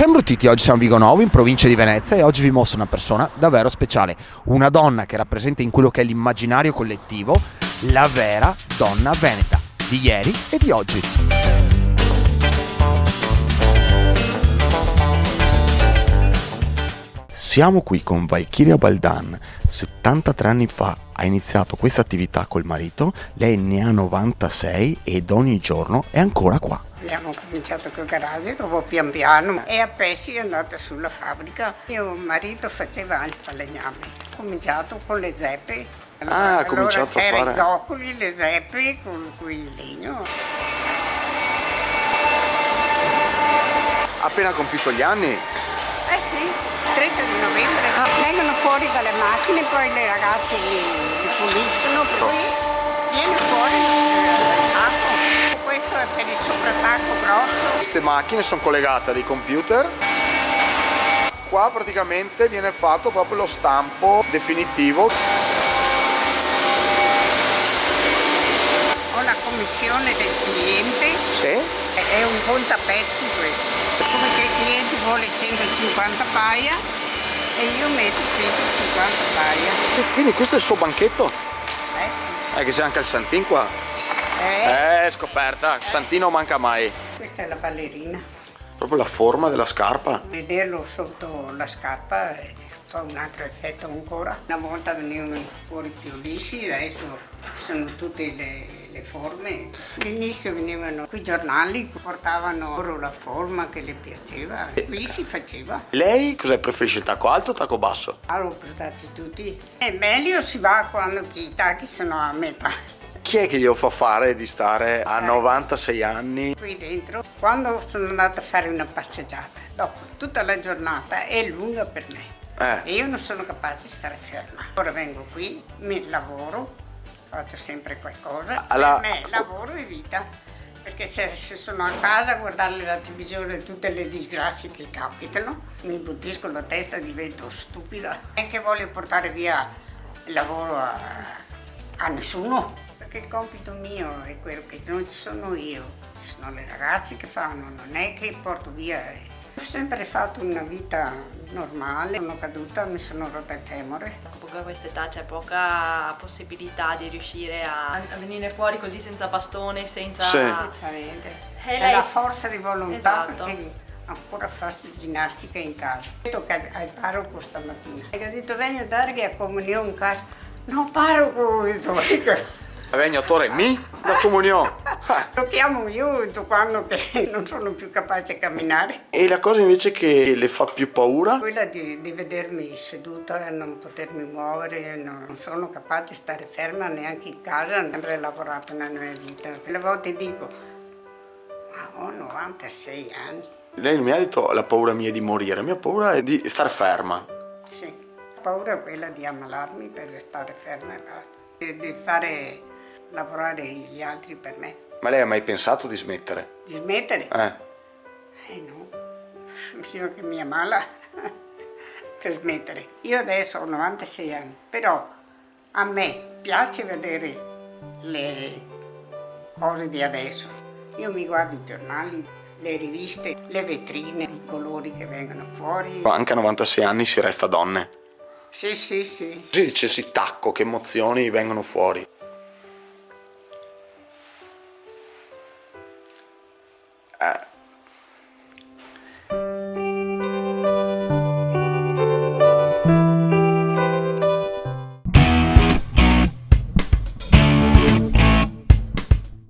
Amici imbruttiti, oggi siamo a Vigonovo, in provincia di Venezia, e oggi vi mostro una persona davvero speciale, una donna che rappresenta in quello che è l'immaginario collettivo la vera donna veneta di ieri e di oggi. Siamo qui con Valchiria Baldan. 73 anni fa ha iniziato questa attività col marito, lei ne ha 96 ed ogni giorno è ancora qua. Abbiamo cominciato col garage, dopo pian piano e a pezzi è andata sulla fabbrica. Mio marito faceva il falegname, ho cominciato con le zeppe. Ha cominciato a fare i zoccoli, le zeppe con il legno. Ha appena compiuto gli anni? Eh sì, 30 di novembre. Vengono fuori dalle macchine, poi le ragazze li puliscono, poi viene fuori il tacco. Questo è per il sopratacco grosso. Queste macchine sono collegate a dei computer. Qua praticamente viene fatto proprio lo stampo definitivo. Ho la commissione del cliente. Sì. È un contapezzi questo. Come che il cliente vuole 150 paia e io metto 150 paia. Sì, quindi questo è il suo banchetto? Sì. Che c'è anche il Santin qua. Scoperta, Santino manca mai. Questa è la ballerina. Proprio la forma della scarpa. Vederlo sotto la scarpa fa un altro effetto ancora. Una volta venivano fuori più lisci, adesso ci sono tutte le forme. All'inizio venivano qui i giornali, portavano loro la forma che le piaceva. Qui si faceva. Lei cos'è? Preferisce il tacco alto o tacco basso? L'ho portati tutti. E meglio si va quando i tacchi sono a metà. Chi è che glielo fa fare di stare a 96 anni? Qui dentro, quando sono andata a fare una passeggiata, dopo tutta la giornata è lunga per me. E io non sono capace di stare ferma. Ora vengo qui, mi lavoro, faccio sempre qualcosa. Per me lavoro e vita. Perché se sono a casa a guardare la televisione e tutte le disgrazie che capitano, mi buttisco la testa e divento stupida. E che voglio portare via il lavoro a nessuno. Perché il compito mio è quello che non ci sono io, ci sono le ragazze che fanno, non è che porto via. Ho sempre fatto una vita normale, sono caduta, mi sono rotta il femore. Comunque a questa età c'è poca possibilità di riuscire a venire fuori così senza bastone, senza... Senza niente. È la forza di volontà, esatto. Perché ancora faccio ginnastica in casa. Ho detto che al parroco stamattina. E ho detto, vengo a dare che a comunione in casa. No, parroco, ho detto, Vengo a Torre mi la comunione. Lo chiamo io quando che non sono più capace a camminare. E la cosa invece che le fa più paura? Quella di vedermi seduta e non potermi muovere, non sono capace di stare ferma neanche in casa, ho sempre lavorato nella mia vita. Delle volte dico, ma ho 96 anni. Lei mi ha detto la paura mia è di morire, la mia paura è di stare ferma. Sì, la paura è quella di ammalarmi per stare ferma e basta. Di fare lavorare gli altri per me. Ma lei ha mai pensato di smettere? Di smettere? No, mi sembra che mi ammala per smettere. Io adesso ho 96 anni, però a me piace vedere le cose di adesso. Io mi guardo i giornali, le riviste, le vetrine, i colori che vengono fuori. Anche a 96 anni si resta donne. Sì. Così dicessi tacco, che emozioni vengono fuori.